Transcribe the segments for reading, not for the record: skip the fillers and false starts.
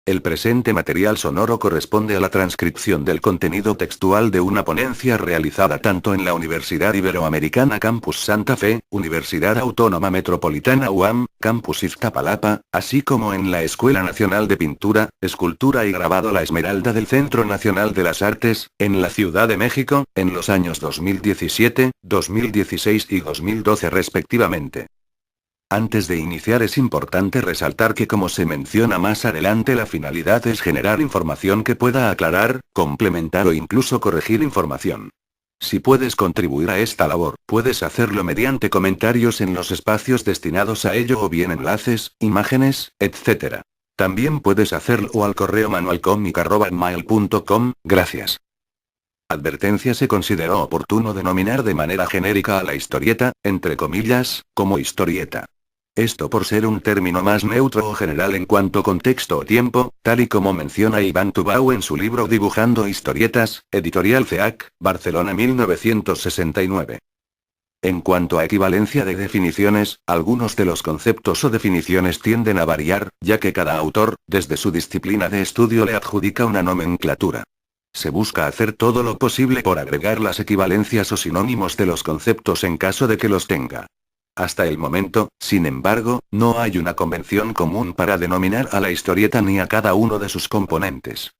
El presente material sonoro corresponde a la transcripción del contenido textual de una ponencia realizada tanto en la Universidad Iberoamericana Campus Santa Fe, Universidad Autónoma Metropolitana UAM, Campus Iztapalapa, así como en la Escuela Nacional de Pintura, Escultura y Grabado La Esmeralda del Centro Nacional de las Artes, en la Ciudad de México, en los años 2017, 2016 y 2012 respectivamente. Antes de iniciar es importante resaltar que, como se menciona más adelante, la finalidad es generar información que pueda aclarar, complementar o incluso corregir información. Si puedes contribuir a esta labor, puedes hacerlo mediante comentarios en los espacios destinados a ello o bien enlaces, imágenes, etc. También puedes hacerlo al correo manualcomic@gmail.com, gracias. Advertencia: se consideró oportuno denominar de manera genérica a la historieta, entre comillas, como historieta. Esto por ser un término más neutro o general en cuanto contexto o tiempo, tal y como menciona Iván Tubau en su libro Dibujando historietas, editorial CEAC, Barcelona 1969. En cuanto a equivalencia de definiciones, algunos de los conceptos o definiciones tienden a variar, ya que cada autor, desde su disciplina de estudio, le adjudica una nomenclatura. Se busca hacer todo lo posible por agregar las equivalencias o sinónimos de los conceptos en caso de que los tenga. Hasta el momento, sin embargo, no hay una convención común para denominar a la historieta ni a cada uno de sus componentes.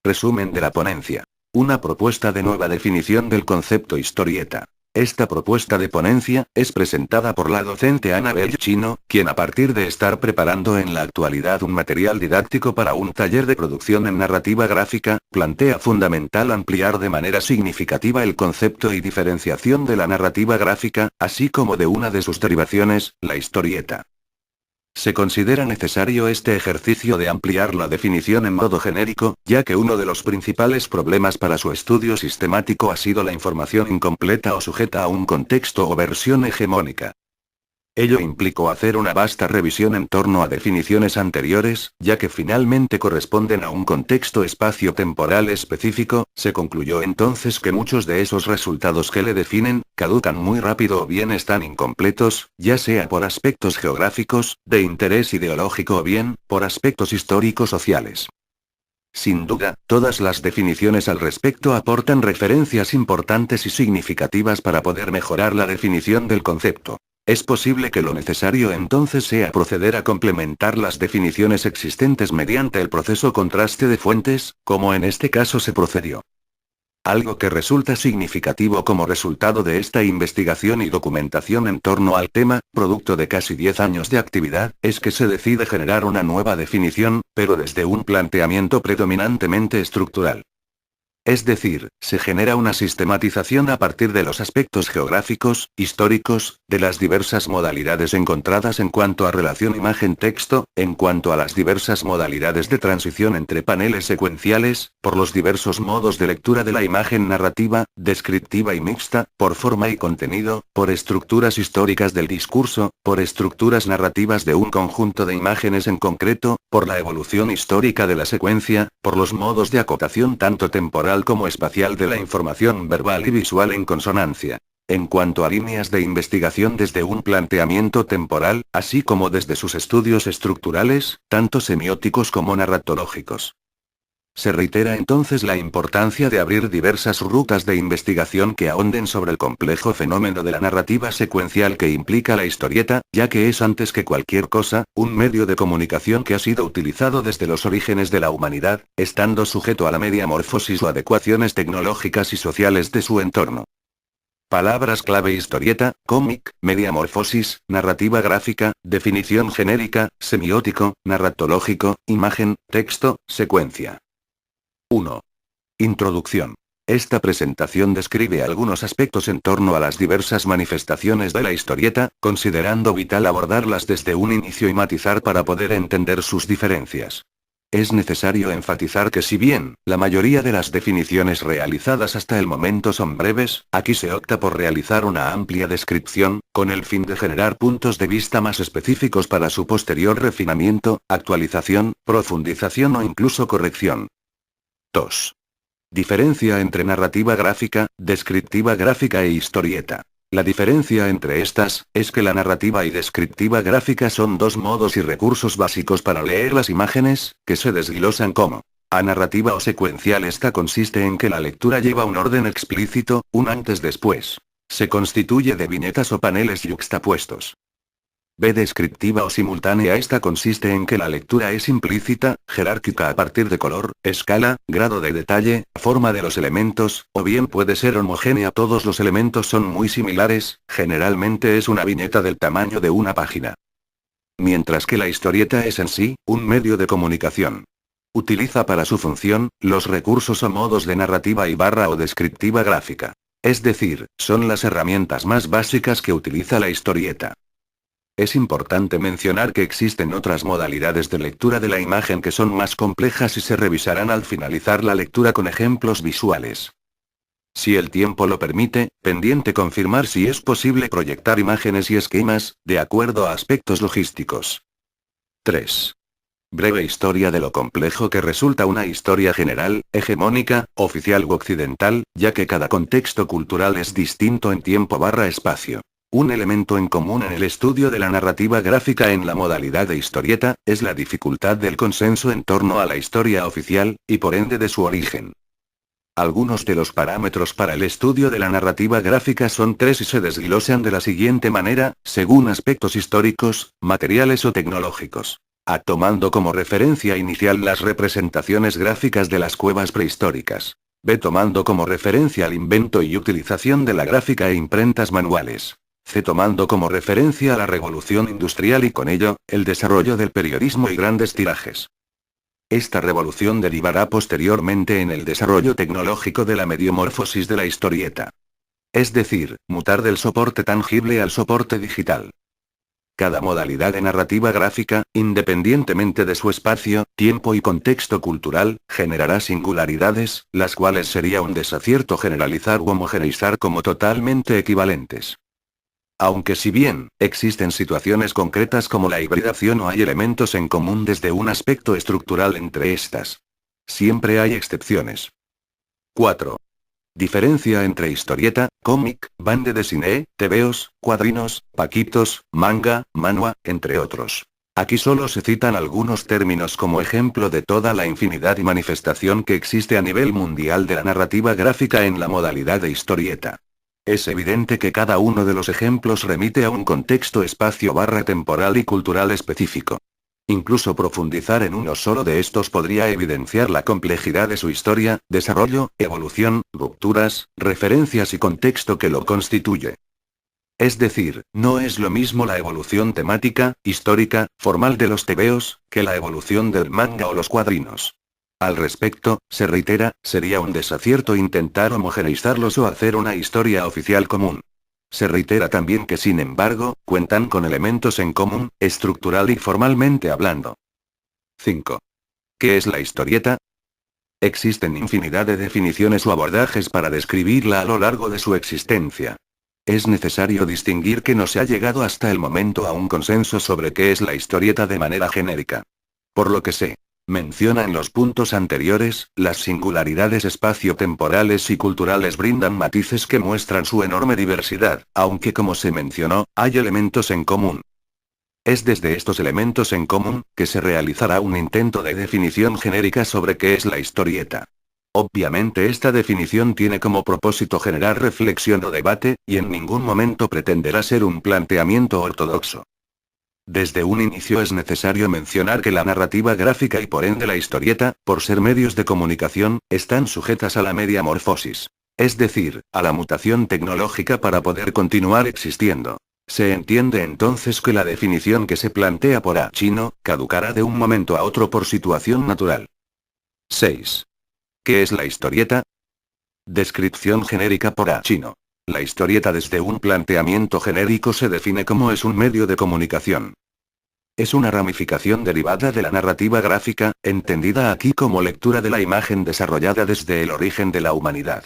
Resumen de la ponencia. Una propuesta de nueva definición del concepto historieta. Esta propuesta de ponencia es presentada por la docente Anabel Chino, quien, a partir de estar preparando en la actualidad un material didáctico para un taller de producción en narrativa gráfica, plantea fundamental ampliar de manera significativa el concepto y diferenciación de la narrativa gráfica, así como de una de sus derivaciones, la historieta. Se considera necesario este ejercicio de ampliar la definición en modo genérico, ya que uno de los principales problemas para su estudio sistemático ha sido la información incompleta o sujeta a un contexto o versión hegemónica. Ello implicó hacer una vasta revisión en torno a definiciones anteriores, ya que finalmente corresponden a un contexto espacio-temporal específico. Se concluyó entonces que muchos de esos resultados que le definen, caducan muy rápido o bien están incompletos, ya sea por aspectos geográficos, de interés ideológico o bien, por aspectos históricos-sociales. Sin duda, todas las definiciones al respecto aportan referencias importantes y significativas para poder mejorar la definición del concepto. Es posible que lo necesario entonces sea proceder a complementar las definiciones existentes mediante el proceso contraste de fuentes, como en este caso se procedió. Algo que resulta significativo como resultado de esta investigación y documentación en torno al tema, producto de casi 10 años de actividad, es que se decide generar una nueva definición, pero desde un planteamiento predominantemente estructural. Es decir, se genera una sistematización a partir de los aspectos geográficos, históricos, de las diversas modalidades encontradas en cuanto a relación imagen-texto, en cuanto a las diversas modalidades de transición entre paneles secuenciales, por los diversos modos de lectura de la imagen narrativa, descriptiva y mixta, por forma y contenido, por estructuras históricas del discurso, por estructuras narrativas de un conjunto de imágenes en concreto, por la evolución histórica de la secuencia, por los modos de acotación tanto temporal como espacial de la información verbal y visual en consonancia. En cuanto a líneas de investigación desde un planteamiento temporal, así como desde sus estudios estructurales, tanto semióticos como narratológicos. Se reitera entonces la importancia de abrir diversas rutas de investigación que ahonden sobre el complejo fenómeno de la narrativa secuencial que implica la historieta, ya que es antes que cualquier cosa, un medio de comunicación que ha sido utilizado desde los orígenes de la humanidad, estando sujeto a la mediamorfosis o adecuaciones tecnológicas y sociales de su entorno. Palabras clave: historieta, cómic, mediamorfosis, narrativa gráfica, definición genérica, semiótico, narratológico, imagen, texto, secuencia. 1. Introducción. Esta presentación describe algunos aspectos en torno a las diversas manifestaciones de la historieta, considerando vital abordarlas desde un inicio y matizar para poder entender sus diferencias. Es necesario enfatizar que si bien, la mayoría de las definiciones realizadas hasta el momento son breves, aquí se opta por realizar una amplia descripción, con el fin de generar puntos de vista más específicos para su posterior refinamiento, actualización, profundización o incluso corrección. 2. Diferencia entre narrativa gráfica, descriptiva gráfica e historieta. La diferencia entre estas, es que la narrativa y descriptiva gráfica son dos modos y recursos básicos para leer las imágenes, que se desglosan como a narrativa o secuencial. Esta consiste en que la lectura lleva un orden explícito, un antes-después. Se constituye de viñetas o paneles yuxtapuestos. B descriptiva o simultánea. Esta consiste en que la lectura es implícita, jerárquica a partir de color, escala, grado de detalle, forma de los elementos, o bien puede ser homogénea. Todos los elementos son muy similares, generalmente es una viñeta del tamaño de una página. Mientras que la historieta es en sí, un medio de comunicación. Utiliza para su función, los recursos o modos de narrativa y barra o descriptiva gráfica. Es decir, son las herramientas más básicas que utiliza la historieta. Es importante mencionar que existen otras modalidades de lectura de la imagen que son más complejas y se revisarán al finalizar la lectura con ejemplos visuales. Si el tiempo lo permite, pendiente confirmar si es posible proyectar imágenes y esquemas, de acuerdo a aspectos logísticos. 3. Breve historia de lo complejo que resulta una historia general, hegemónica, oficial u occidental, ya que cada contexto cultural es distinto en tiempo/espacio. Un elemento en común en el estudio de la narrativa gráfica en la modalidad de historieta, es la dificultad del consenso en torno a la historia oficial, y por ende de su origen. Algunos de los parámetros para el estudio de la narrativa gráfica son tres y se desglosan de la siguiente manera, según aspectos históricos, materiales o tecnológicos. A. Tomando como referencia inicial las representaciones gráficas de las cuevas prehistóricas. B. Tomando como referencia el invento y utilización de la gráfica e imprentas manuales. C. Tomando como referencia la revolución industrial y con ello, el desarrollo del periodismo y grandes tirajes. Esta revolución derivará posteriormente en el desarrollo tecnológico de la mediomorfosis de la historieta. Es decir, mutar del soporte tangible al soporte digital. Cada modalidad de narrativa gráfica, independientemente de su espacio, tiempo y contexto cultural, generará singularidades, las cuales sería un desacierto generalizar u homogeneizar como totalmente equivalentes. Aunque si bien, existen situaciones concretas como la hibridación o hay elementos en común desde un aspecto estructural entre estas. Siempre hay excepciones. 4. Diferencia entre historieta, cómic, bande dessinée, tebeos, cuadrinos, paquitos, manga, manhwa, entre otros. Aquí solo se citan algunos términos como ejemplo de toda la infinidad y manifestación que existe a nivel mundial de la narrativa gráfica en la modalidad de historieta. Es evidente que cada uno de los ejemplos remite a un contexto espacio/temporal y cultural específico. Incluso profundizar en uno solo de estos podría evidenciar la complejidad de su historia, desarrollo, evolución, rupturas, referencias y contexto que lo constituye. Es decir, no es lo mismo la evolución temática, histórica, formal de los tebeos, que la evolución del manga o los cuadrinos. Al respecto, se reitera, sería un desacierto intentar homogeneizarlos o hacer una historia oficial común. Se reitera también que sin embargo, cuentan con elementos en común, estructural y formalmente hablando. 5. ¿Qué es la historieta? Existen infinidad de definiciones o abordajes para describirla a lo largo de su existencia. Es necesario distinguir que no se ha llegado hasta el momento a un consenso sobre qué es la historieta de manera genérica. Por lo que se menciona en los puntos anteriores, las singularidades espacio-temporales y culturales brindan matices que muestran su enorme diversidad, aunque como se mencionó, hay elementos en común. Es desde estos elementos en común, que se realizará un intento de definición genérica sobre qué es la historieta. Obviamente esta definición tiene como propósito generar reflexión o debate, y en ningún momento pretenderá ser un planteamiento ortodoxo. Desde un inicio es necesario mencionar que la narrativa gráfica y por ende la historieta, por ser medios de comunicación, están sujetas a la mediamorfosis. Es decir, a la mutación tecnológica para poder continuar existiendo. Se entiende entonces que la definición que se plantea por A. Chino, caducará de un momento a otro por situación natural. 6. ¿Qué es la historieta? Descripción genérica por A. Chino. La historieta desde un planteamiento genérico se define como es un medio de comunicación. Es una ramificación derivada de la narrativa gráfica, entendida aquí como lectura de la imagen desarrollada desde el origen de la humanidad.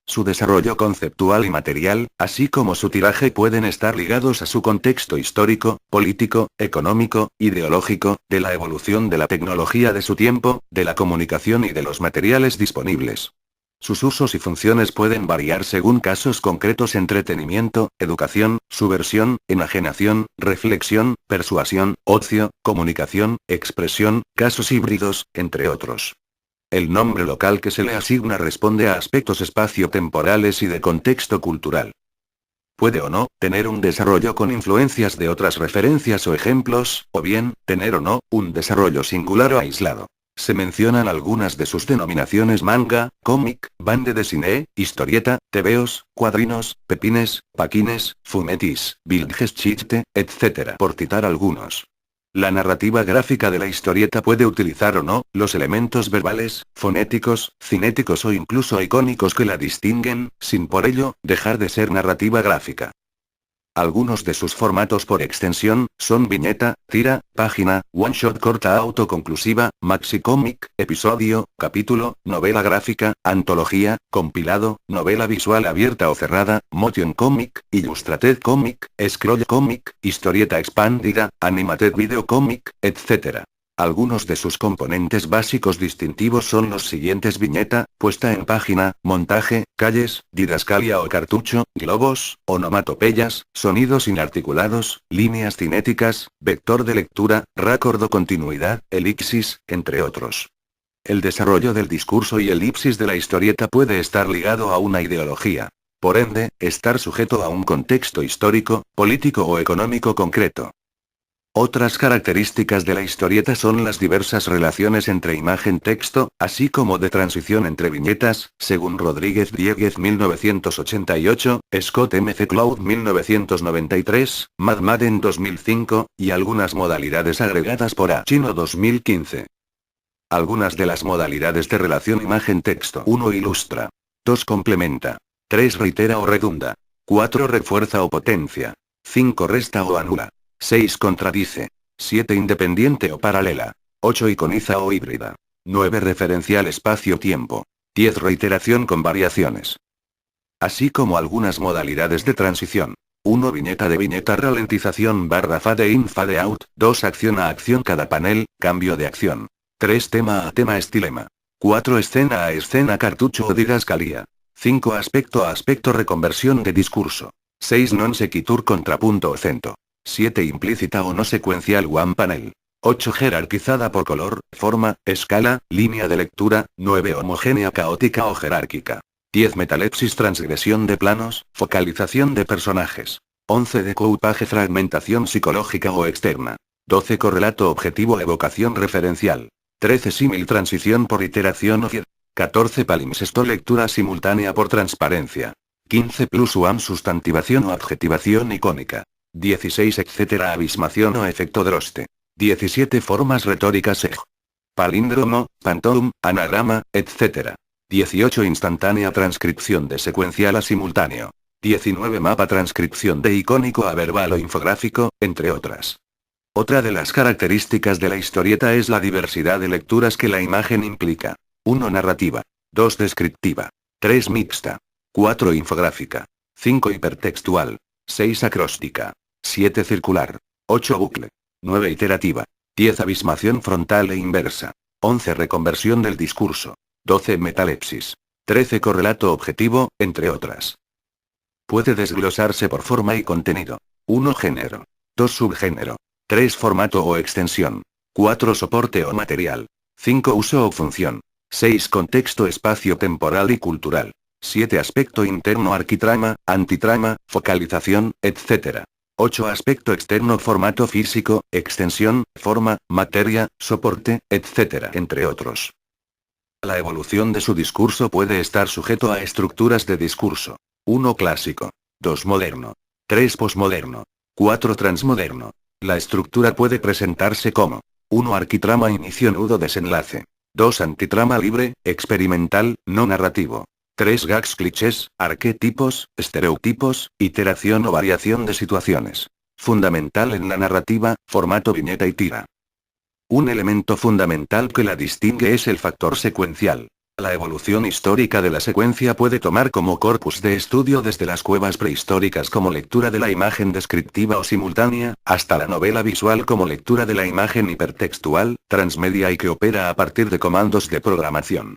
Su desarrollo conceptual y material, así como su tiraje pueden estar ligados a su contexto histórico, político, económico, ideológico, de la evolución de la tecnología de su tiempo, de la comunicación y de los materiales disponibles. Sus usos y funciones pueden variar según casos concretos: entretenimiento, educación, subversión, enajenación, reflexión, persuasión, ocio, comunicación, expresión, casos híbridos, entre otros. El nombre local que se le asigna responde a aspectos espaciotemporales y de contexto cultural. Puede o no tener un desarrollo con influencias de otras referencias o ejemplos, o bien, tener o no un desarrollo singular o aislado. Se mencionan algunas de sus denominaciones: manga, cómic, bande dessinée, historieta, tebeos, cuadrinos, pepines, paquines, fumetis, bildgeschichte, etc. por citar algunos. La narrativa gráfica de la historieta puede utilizar o no los elementos verbales, fonéticos, cinéticos o incluso icónicos que la distinguen, sin por ello dejar de ser narrativa gráfica. Algunos de sus formatos por extensión son viñeta, tira, página, one-shot corta autoconclusiva, maxi-cómic, episodio, capítulo, novela gráfica, antología, compilado, novela visual abierta o cerrada, motion comic, illustrated comic, scroll comic, historieta expandida, animated video comic, etc. Algunos de sus componentes básicos distintivos son los siguientes: viñeta, puesta en página, montaje, calles, didascalia o cartucho, globos, onomatopeyas, sonidos inarticulados, líneas cinéticas, vector de lectura, raccord o continuidad, elipsis, entre otros. El desarrollo del discurso y elipsis de la historieta puede estar ligado a una ideología. Por ende, estar sujeto a un contexto histórico, político o económico concreto. Otras características de la historieta son las diversas relaciones entre imagen-texto, así como de transición entre viñetas, según Rodríguez Dieguez 1988, Scott McCloud 1993, Mad Madden 2005, y algunas modalidades agregadas por Chino 2015. Algunas de las modalidades de relación imagen-texto: 1 ilustra. 2 complementa. 3 reitera o redunda. 4 refuerza o potencia. 5 resta o anula. 6 contradice. 7 independiente o paralela. 8 iconiza o híbrida. 9 referencial espacio-tiempo. 10 reiteración con variaciones. Así como algunas modalidades de transición. 1 viñeta de viñeta, ralentización / fade in fade out. 2 acción a acción cada panel, cambio de acción. 3 tema a tema, estilema. 4 escena a escena, cartucho o didascalía. 5 aspecto a aspecto, reconversión de discurso. 6 non sequitur, contrapunto o acento. 7 implícita o no secuencial, one panel. 8 jerarquizada por color, forma, escala, línea de lectura. 9 homogénea, caótica o jerárquica. 10 metalepsis, transgresión de planos, focalización de personajes. 11 decoupage, fragmentación psicológica o externa. 12 correlato objetivo, evocación referencial. 13 símil, transición por iteración o 14 palimpsesto, lectura simultánea por transparencia. 15 plus one, sustantivación o adjetivación icónica. 16 etcétera, abismación o efecto Droste. 17 formas retóricas, palíndromo, pantoum, anagrama, etc. 18 instantánea, transcripción de secuencial a simultáneo. 19 mapa, transcripción de icónico a verbal o infográfico, entre otras. Otra de las características de la historieta es la diversidad de lecturas que la imagen implica. 1 narrativa. 2 descriptiva. 3 mixta. 4 infográfica. 5 hipertextual. 6 acróstica. 7 circular. 8 bucle. 9 iterativa. 10 abismación frontal e inversa. 11 reconversión del discurso. 12 metalepsis. 13 correlato objetivo, entre otras. Puede desglosarse por forma y contenido. 1 género. 2 subgénero. 3 formato o extensión. 4 soporte o material. 5 uso o función. 6 contexto espacio temporal y cultural. 7 aspecto interno, arquitrama, antitrama, focalización, etc. 8 aspecto externo, formato físico, extensión, forma, materia, soporte, etc. entre otros. La evolución de su discurso puede estar sujeto a estructuras de discurso. 1 clásico. 2 moderno. 3 posmoderno. 4 transmoderno. La estructura puede presentarse como: 1 arquitrama, inicio, nudo, desenlace. 2 antitrama, libre, experimental, no narrativo. 3 gags, clichés, arquetipos, estereotipos, iteración o variación de situaciones. Fundamental en la narrativa, formato viñeta y tira. Un elemento fundamental que la distingue es el factor secuencial. La evolución histórica de la secuencia puede tomar como corpus de estudio desde las cuevas prehistóricas como lectura de la imagen descriptiva o simultánea, hasta la novela visual como lectura de la imagen hipertextual, transmedia y que opera a partir de comandos de programación.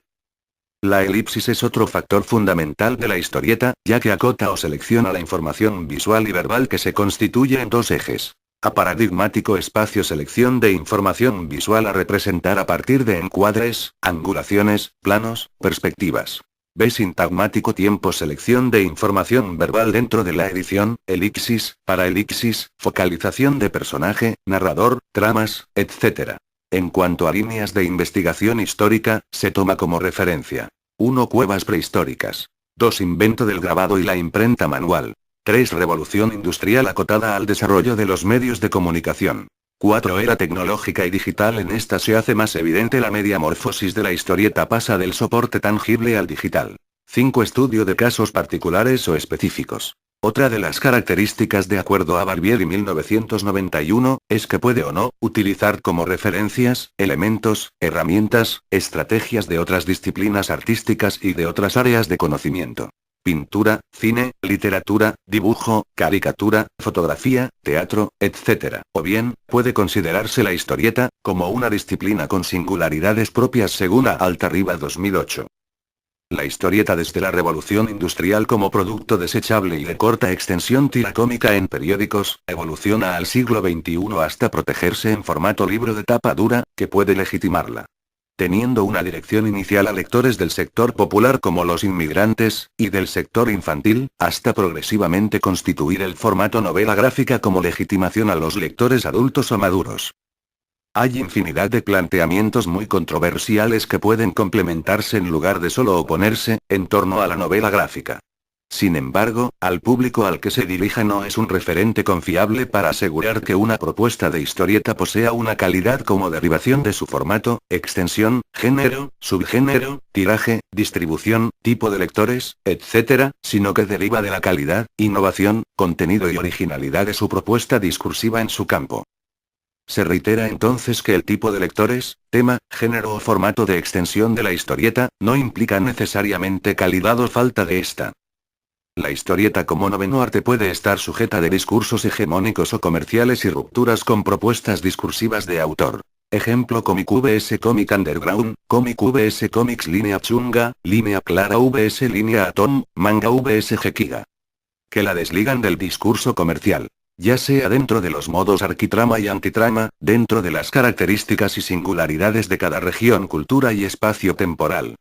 La elipsis es otro factor fundamental de la historieta, ya que acota o selecciona la información visual y verbal que se constituye en dos ejes. A paradigmático espacio selección de información visual a representar a partir de encuadres, angulaciones, planos, perspectivas. B sintagmático tiempo selección de información verbal dentro de la edición, elipsis, paraelipsis, focalización de personaje, narrador, tramas, etc. En cuanto a líneas de investigación histórica, se toma como referencia. 1. Cuevas prehistóricas. 2. Invento del grabado y la imprenta manual. 3. Revolución industrial acotada al desarrollo de los medios de comunicación. 4. Era tecnológica y digital. En esta se hace más evidente la mediamorfosis de la historieta, pasa del soporte tangible al digital. 5. Estudio de casos particulares o específicos. Otra de las características de acuerdo a Barbieri 1991, es que puede o no, utilizar como referencias, elementos, herramientas, estrategias de otras disciplinas artísticas y de otras áreas de conocimiento. Pintura, cine, literatura, dibujo, caricatura, fotografía, teatro, etc. O bien, puede considerarse la historieta, como una disciplina con singularidades propias según a Altarriba 2008. La historieta desde la revolución industrial como producto desechable y de corta extensión tira cómica en periódicos, evoluciona al siglo XXI hasta protegerse en formato libro de tapa dura, que puede legitimarla. Teniendo una dirección inicial a lectores del sector popular como los inmigrantes, y del sector infantil, hasta progresivamente constituir el formato novela gráfica como legitimación a los lectores adultos o maduros. Hay infinidad de planteamientos muy controversiales que pueden complementarse en lugar de solo oponerse, en torno a la novela gráfica. Sin embargo, al público al que se dirija no es un referente confiable para asegurar que una propuesta de historieta posea una calidad como derivación de su formato, extensión, género, subgénero, tiraje, distribución, tipo de lectores, etc., sino que deriva de la calidad, innovación, contenido y originalidad de su propuesta discursiva en su campo. Se reitera entonces que el tipo de lectores, tema, género o formato de extensión de la historieta, no implica necesariamente calidad o falta de esta. La historieta como noveno arte puede estar sujeta de discursos hegemónicos o comerciales y rupturas con propuestas discursivas de autor. Ejemplo: cómic vs cómic underground, cómic vs cómics línea chunga, línea clara vs línea atom, manga vs gekiga. Que la desligan del discurso comercial. Ya sea dentro de los modos arquitrama y antitrama, dentro de las características y singularidades de cada región, cultura y espacio temporal.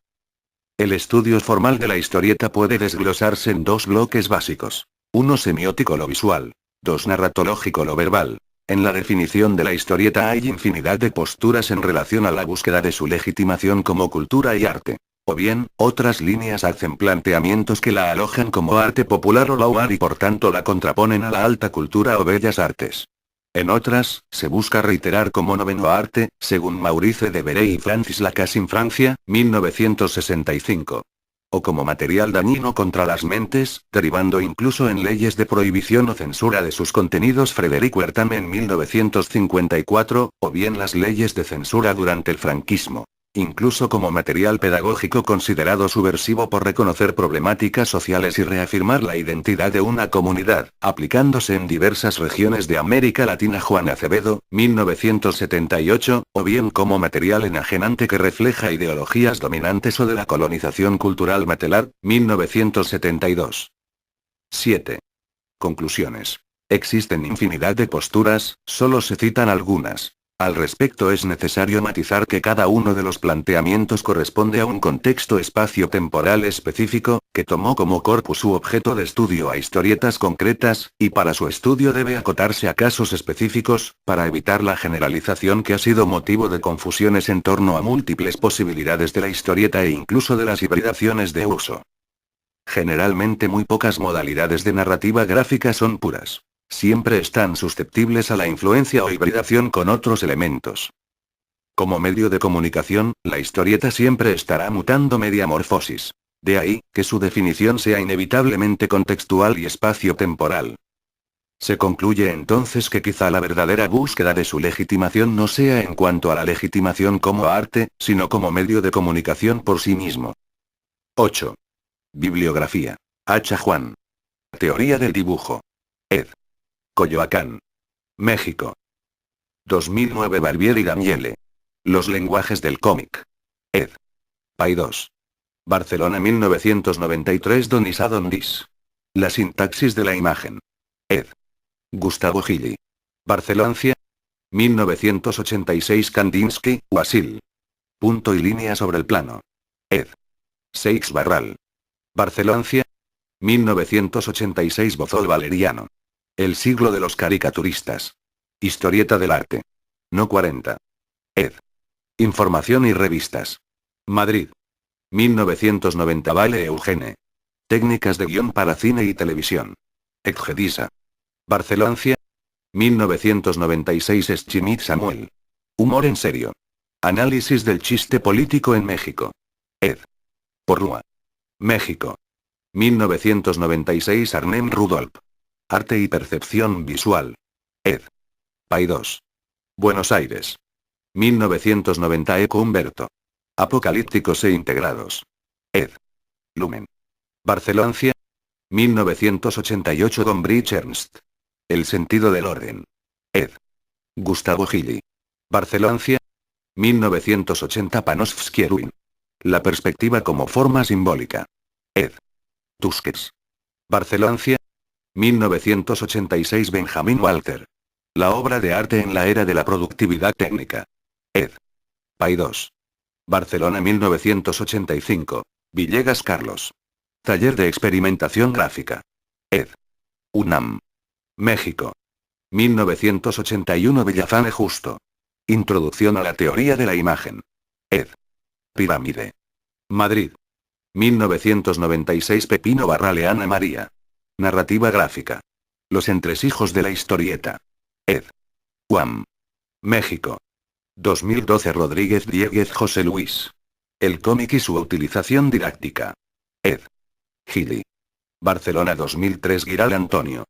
El estudio formal de la historieta puede desglosarse en dos bloques básicos. 1. Semiótico lo visual. 2. Narratológico lo verbal. En la definición de la historieta hay infinidad de posturas en relación a la búsqueda de su legitimación como cultura y arte. O bien, otras líneas hacen planteamientos que la alojan como arte popular o lauar y por tanto la contraponen a la alta cultura o bellas artes. En otras, se busca reiterar como noveno arte, según Maurice Devereux y Francis Lacasse, Francia, 1965. O como material dañino contra las mentes, derivando incluso en leyes de prohibición o censura de sus contenidos, Frederic Wertham en 1954, o bien las leyes de censura durante el franquismo. Incluso como material pedagógico considerado subversivo por reconocer problemáticas sociales y reafirmar la identidad de una comunidad, aplicándose en diversas regiones de América Latina. Juan Acevedo, 1978, o bien como material enajenante que refleja ideologías dominantes o de la colonización cultural. Matelar, 1972. 7. Conclusiones. Existen infinidad de posturas, solo se citan algunas. Al respecto es necesario matizar que cada uno de los planteamientos corresponde a un contexto espacio-temporal específico, que tomó como corpus u objeto de estudio a historietas concretas, y para su estudio debe acotarse a casos específicos, para evitar la generalización que ha sido motivo de confusiones en torno a múltiples posibilidades de la historieta e incluso de las hibridaciones de uso. Generalmente muy pocas modalidades de narrativa gráfica son puras. Siempre están susceptibles a la influencia o hibridación con otros elementos. Como medio de comunicación, la historieta siempre estará mutando mediamorfosis. De ahí, que su definición sea inevitablemente contextual y espacio-temporal. Se concluye entonces que quizá la verdadera búsqueda de su legitimación no sea en cuanto a la legitimación como arte, sino como medio de comunicación por sí mismo. 8. Bibliografía. Hacha Juan. Teoría del dibujo. Ed. Coyoacán. México. 2009. Barbieri y Daniele. Los lenguajes del cómic. Ed. Paidós. Barcelona 1993 Don Isa Don Dis. La sintaxis de la imagen. Ed. Gustavo Gili. Barcelona 1986 Kandinsky, Wasil. Punto y línea sobre el plano. Ed. Seix Barral. Barcelona 1986 Bozol Valeriano. El siglo de los caricaturistas. Historieta del arte. No 40. Ed. Información y revistas. Madrid. 1990 Vale Eugene. Técnicas de guión para cine y televisión. Exgedisa. Barcelona 1996 Schmidt Samuel. Humor en serio. Análisis del chiste político en México. Ed. Porrúa. México. 1996 Arnem Rudolph. Arte y percepción visual. Ed. Paidós. Buenos Aires. 1990 Eco Humberto. Apocalípticos e integrados. Ed. Lumen. Barcelona 1988 Gombrich Ernst. El sentido del orden. Ed. Gustavo Gili. Barcelona 1980 Panofsky Erwin. La perspectiva como forma simbólica. Ed. Tusquets. Barcelona 1986 Benjamin Walter. La obra de arte en la era de la productividad técnica. Ed. Paidós. Barcelona 1985. Villegas Carlos. Taller de experimentación gráfica. Ed. UNAM. México. 1981 Villafane Justo. Introducción a la teoría de la imagen. Ed. Pirámide. Madrid. 1996 Pepino Barrale Ana María. Narrativa gráfica. Los entresijos de la historieta. Ed. UAM. México. 2012 Rodríguez Dieguez José Luis. El cómic y su utilización didáctica. Ed. Gili. Barcelona 2003 Giral Antonio.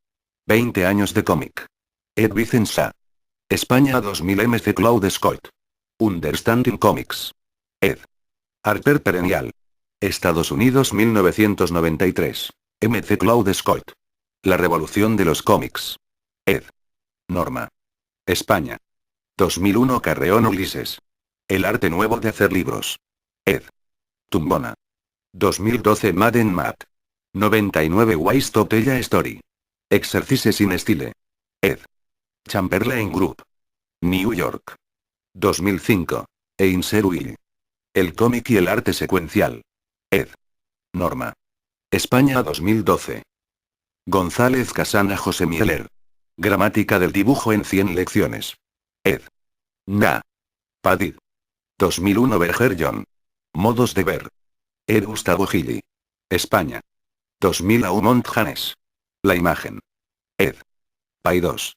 20 años de cómic. Ed Vicenza. España 2000 MC Cloud Scott. Understanding Comics. Ed. Harper Perennial. Estados Unidos 1993. MC Cloud Scott. La revolución de los cómics. Ed. Norma. España. 2001 Carreón Ulises. El arte nuevo de hacer libros. Ed. Tumbona. 2012 Madden Matt. 99 Wise Totella Story. Exercises in Style. Ed. Chamberlain Group. New York. 2005. Einseruil. El cómic y el arte secuencial. Ed. Norma. España 2012. González Casana José Mieler. Gramática del dibujo en 100 lecciones. Ed. Na. Padid. 2001 Berger John. Modos de ver. Ed Gustavo Gili. España. 2000 Aumont Janes. La imagen. Ed. Paidós.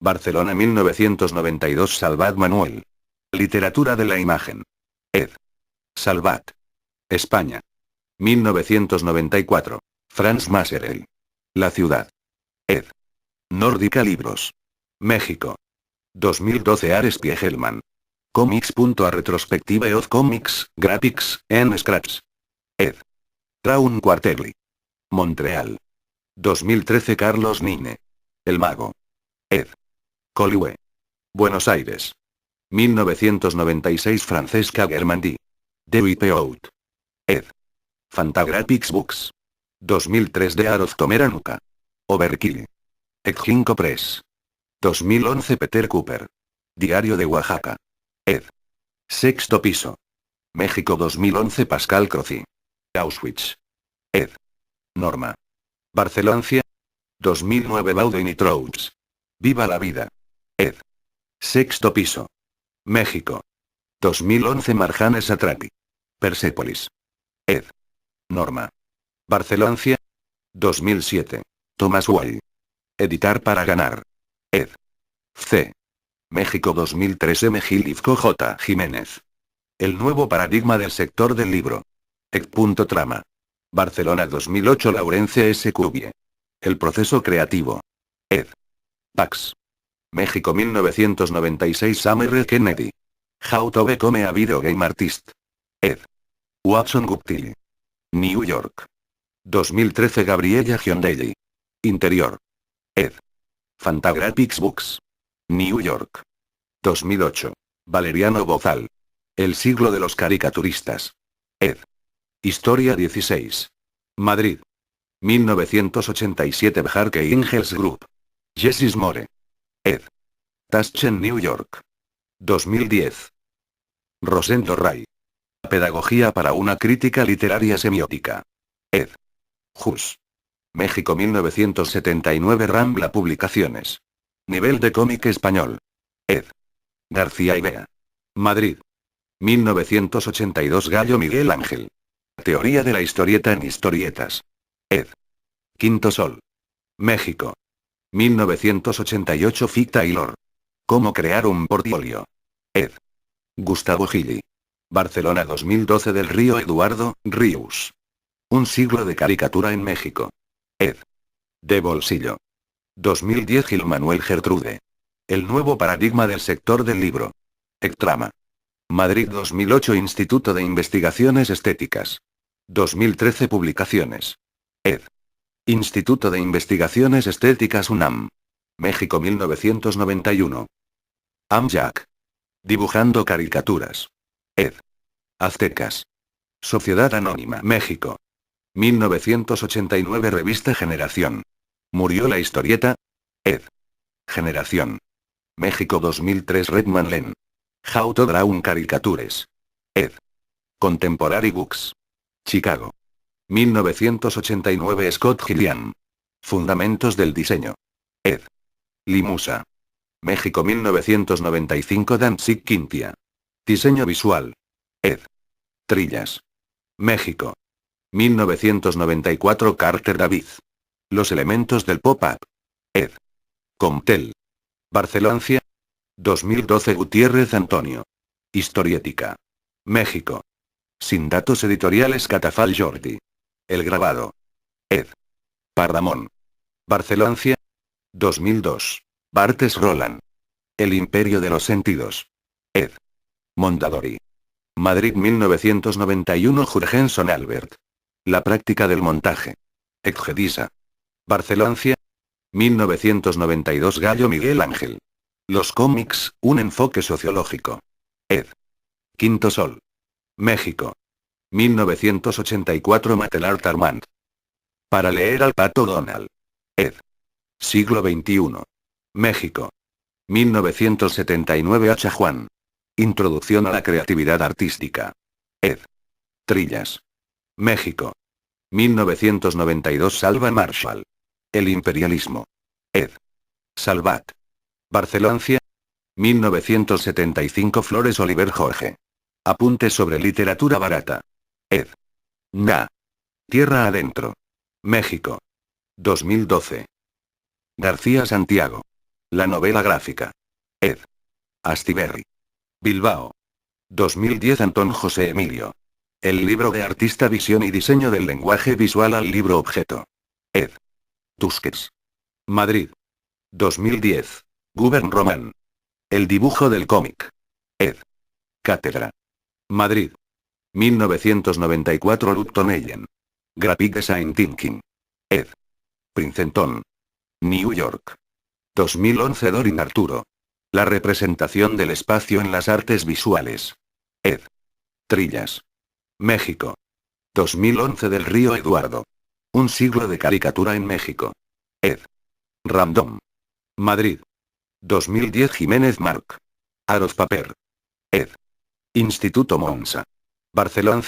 Barcelona 1992 Salvat Manuel. Literatura de la imagen. Ed. Salvat. España. 1994. Franz Maserel. La ciudad. Ed. Nórdica Libros. México. 2012 Ares Spiegelman. Comics. A retrospectiva of Comics, Graphics, en Scratch. Ed. Traun Quarterly. Montreal. 2013 Carlos Nine. El mago. Ed. Coliwe. Buenos Aires. 1996 Francesca Germandi. Dewey Out. Ed. Fantagraphics Books. 2003 de Aroz Tomeranuka. Overkill. Exginco Press. 2011 Peter Cooper. Diario de Oaxaca. Ed. Sexto piso. México 2011 Pascal Croci. Auschwitz. Ed. Norma. Barcelona 2009 Baudin y Trouts. Viva la vida. Ed. Sexto piso. México. 2011 Marjane Satrapi. Persepolis. Ed. Norma. Barcelona 2007. Thomas Wall. Editar para ganar. Ed. C. México 2003 M. Gilifco J. Jiménez. El nuevo paradigma del sector del libro. Ed. Trama. Barcelona 2008 Laurence S. Cubie. El proceso creativo. Ed. Pax. México 1996 Samuel Kennedy. How to become a video game artist. Ed. Watson Guptill. New York. 2013 Gabriella Giondelli. Interior. Ed. Fantagraphics Books. New York. 2008. Valeriano Bozal. El siglo de los caricaturistas. Ed. Historia 16. Madrid. 1987 Bjarke Ingels Group. Jessis More. Ed. Taschen New York. 2010. Rosendo Ray. Pedagogía para una crítica literaria semiótica. Ed. Hus. México 1979 Rambla Publicaciones. Nivel de cómic español. Ed. García y Bea. Madrid. 1982 Gallo Miguel Ángel. Teoría de la historieta en historietas. Ed. Quinto Sol. México. 1988 Fic Taylor. Cómo crear un portfolio. Ed. Gustavo Gili. Barcelona 2012 del Río Eduardo, Rius. Un siglo de caricatura en México. Ed. De Bolsillo. 2010 Gil Manuel Gertrude. El nuevo paradigma del sector del libro. Ectrama. Madrid 2008 Instituto de Investigaciones Estéticas. 2013 Publicaciones. Ed. Instituto de Investigaciones Estéticas UNAM. México 1991. Amjac. Dibujando caricaturas. Ed. Aztecas. Sociedad Anónima México. 1989 Revista Generación. ¿Murió la historieta? Ed. Generación. México 2003 Redman Len. How to Draw Caricatures. Ed. Contemporary Books. Chicago. 1989 Scott Gilliam. Fundamentos del diseño. Ed. Limusa. México 1995 Danzig Quintia. Diseño visual. Ed. Trillas. México. 1994 Carter David. Los elementos del pop-up. Ed. Comtel. Barcelona. 2012 Gutiérrez Antonio. Historiética. México. Sin datos editoriales Catafal Jordi. El grabado. Ed. Parramón. Barcelona. 2002. Bartes Roland. El imperio de los sentidos. Ed. Mondadori. Madrid 1991 Jurgenson Albert. La práctica del montaje. Exgedisa. Barcelona. 1992 Gallo Miguel Ángel. Los cómics, un enfoque sociológico. Ed. Quinto Sol. México. 1984 Matelart Armand. Para leer al Pato Donald. Ed. Siglo XXI. México. 1979 Hacha Juan. Introducción a la creatividad artística. Ed. Trillas. México. 1992 Salva Marshall. El imperialismo. Ed. Salvat. Barcelona. 1975 Flores Oliver Jorge. Apuntes sobre literatura barata. Ed. Nga. Tierra adentro. México. 2012. García Santiago. La novela gráfica. Ed. Astiberri. Bilbao. 2010 Antón José Emilio. El libro de artista visión y diseño del lenguaje visual al libro objeto. Ed. Tusquets. Madrid. 2010. Gubern Román. El dibujo del cómic. Ed. Cátedra. Madrid. 1994 Lupton Allen. Graphic Design Thinking. Ed. Princeton. New York. 2011 Dorin Arturo. La representación del espacio en las artes visuales. Ed. Trillas. México. 2011 del Río Eduardo. Un siglo de caricatura en México. Ed. Random. Madrid. 2010 Jiménez Marc. Aros Paper. Ed. Instituto Monza. Barcelona.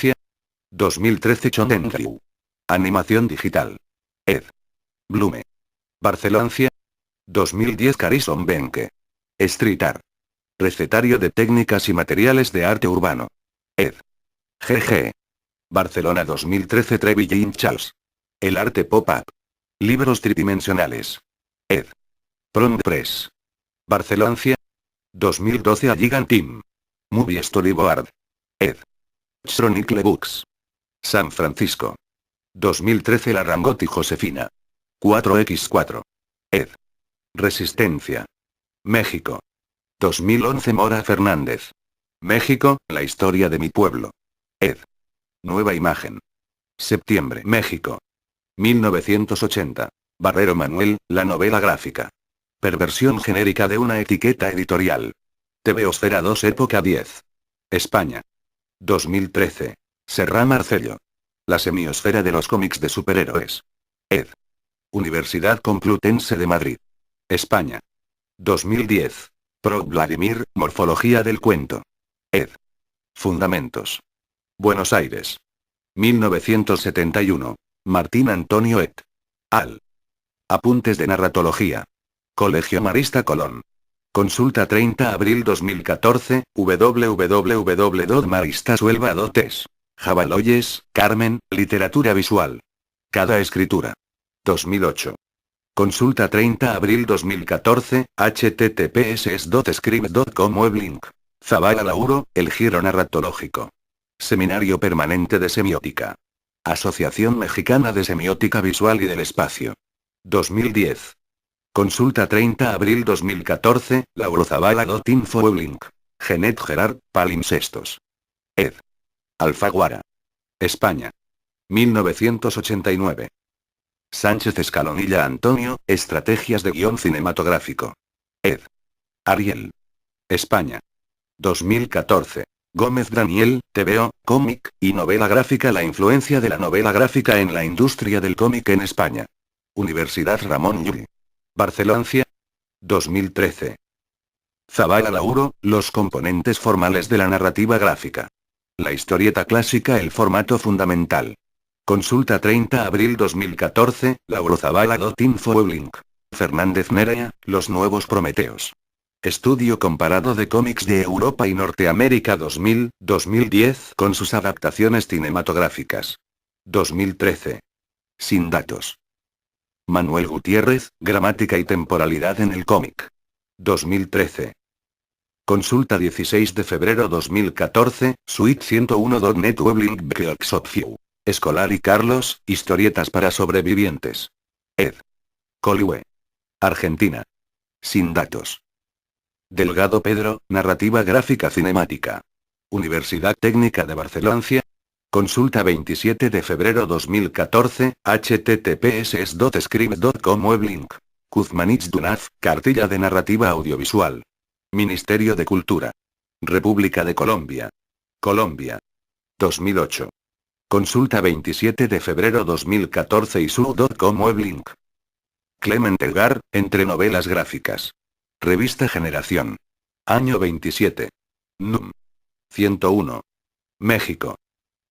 2013 Chonendriu. Animación digital. Ed. Blume. Barcelona. 2010 Carison Benke. Street Art. Recetario de técnicas y materiales de arte urbano. Ed. GG. Barcelona 2013 Trevi Jean Charles. El arte pop-up. Libros tridimensionales. Ed. Pront Press. Barcelona. 2012 Alligan Team. Movie Storyboard. Ed. Chronicle Books. San Francisco. 2013 Larrangotti Josefina. 4x4. Ed. Resistencia. México. 2011 Mora Fernández. México, la historia de mi pueblo. Ed. Nueva imagen. Septiembre. México. 1980. Barrero Manuel, la novela gráfica. Perversión genérica de una etiqueta editorial. TVosfera 2 Época 10. España. 2013. Serra Marcello. La semiosfera de los cómics de superhéroes. Ed. Universidad Complutense de Madrid. España. 2010. Pro Vladimir, Morfología del cuento. Ed. Fundamentos. Buenos Aires. 1971. Martín Antonio et. Al. Apuntes de narratología. Colegio Marista Colón. Consulta 30 abril 2014, www.maristasuelva.es. Jabaloyes, Carmen, Literatura Visual. Cada escritura. 2008. Consulta 30 abril 2014, https://scribe.com weblink. Zavala Lauro, El Giro Narratológico. Seminario Permanente de Semiótica. Asociación Mexicana de Semiótica Visual y del Espacio. 2010. Consulta 30 abril 2014, laurozavala.info weblink. Genet Gerard, Palimpsestos. Ed. Alfaguara. España. 1989. Sánchez Escalonilla Antonio, Estrategias de guión cinematográfico. Ed. Ariel. España. 2014. Gómez Daniel, TVO, cómic, y novela gráfica. La influencia de la novela gráfica en la industria del cómic en España. Universidad Ramón Llull. Barcelona. 2013. Zavala Lauro, Los componentes formales de la narrativa gráfica. La historieta clásica, el formato fundamental. Consulta 30 abril 2014, laurozavala.info weblink. Fernández Nerea, Los nuevos Prometeos. Estudio comparado de cómics de Europa y Norteamérica 2000-2010 con sus adaptaciones cinematográficas. 2013. Sin datos. Manuel Gutiérrez, Gramática y temporalidad en el cómic. 2013. Consulta 16 de febrero 2014, Suite 101.net weblink Beoxopview. Escolar y Carlos, Historietas para sobrevivientes. Ed. Coliwe. Argentina. Sin datos. Delgado Pedro, Narrativa gráfica cinemática. Universidad Técnica de Barcelona. Consulta 27 de febrero 2014, https://scribe.com weblink. Kuzmanich Dunaf, Cartilla de Narrativa Audiovisual. Ministerio de Cultura. República de Colombia. Colombia. 2008. Consulta 27 de febrero 2014 isu.com weblink. Clement Elgar, Entre novelas gráficas. Revista Generación. Año 27. Núm. 101. México.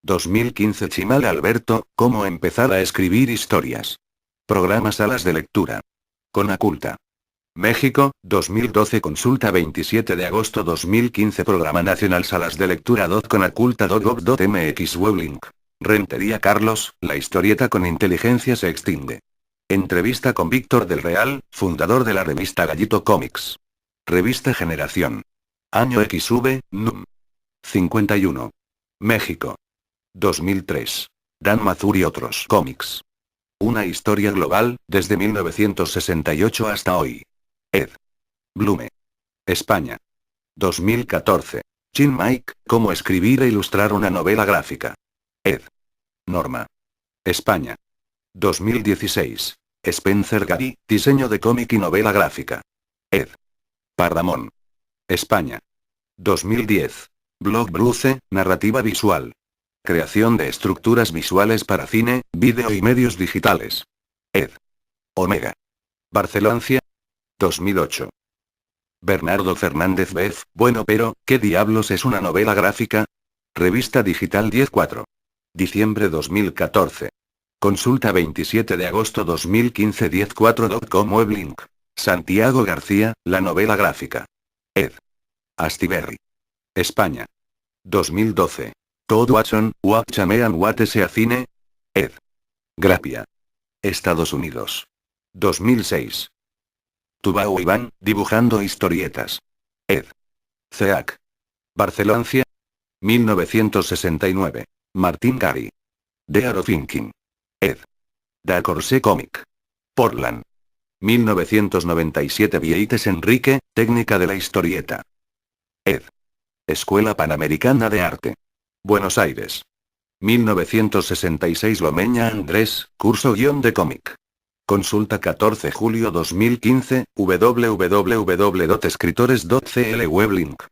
2015. Chimal Alberto, Cómo empezar a escribir historias. Programa Salas de Lectura. Conaculta. México, 2012. Consulta 27 de agosto 2015. Programa Nacional Salas de Lectura. Conaculta.gov.mx weblink. Rentería Carlos, La historieta con inteligencia se extingue. Entrevista con Víctor del Real, fundador de la revista Gallito Comics. Revista Generación. Año XV, núm. 51. México. 2003. Dan Mazur y otros cómics. Una historia global, desde 1968 hasta hoy. Ed. Blume. España. 2014. Chin Mike, Cómo escribir e ilustrar una novela gráfica. Ed. Norma. España. 2016. Spencer Gary, Diseño de cómic y novela gráfica. Ed. Pardamón. España. 2010. Blog Bruce, Narrativa visual. Creación de estructuras visuales para cine, vídeo y medios digitales. Ed. Omega. Barcelona. 2008. Bernardo Fernández Bez, Bueno pero, ¿qué diablos es una novela gráfica? Revista Digital 10-4. Diciembre 2014. Consulta 27 de agosto 2015 10-4.com weblink. Santiago García, La novela gráfica. Ed. Astiberri. España. 2012. Todd Watson, What Chamean What Sea Cine. Ed. Grapia. Estados Unidos. 2006. Tubao Iván, Dibujando historietas. Ed. CEAC. Barcelona. 1969. Martín Gary. The Art of Thinking. Ed. Da Corse Comic. Portland. 1997. Vieites Enrique, Técnica de la historieta. Ed. Escuela Panamericana de Arte. Buenos Aires. 1966. Lomeña Andrés, Curso Guión de Cómic. Consulta 14 julio 2015, www.escritores.cl weblink.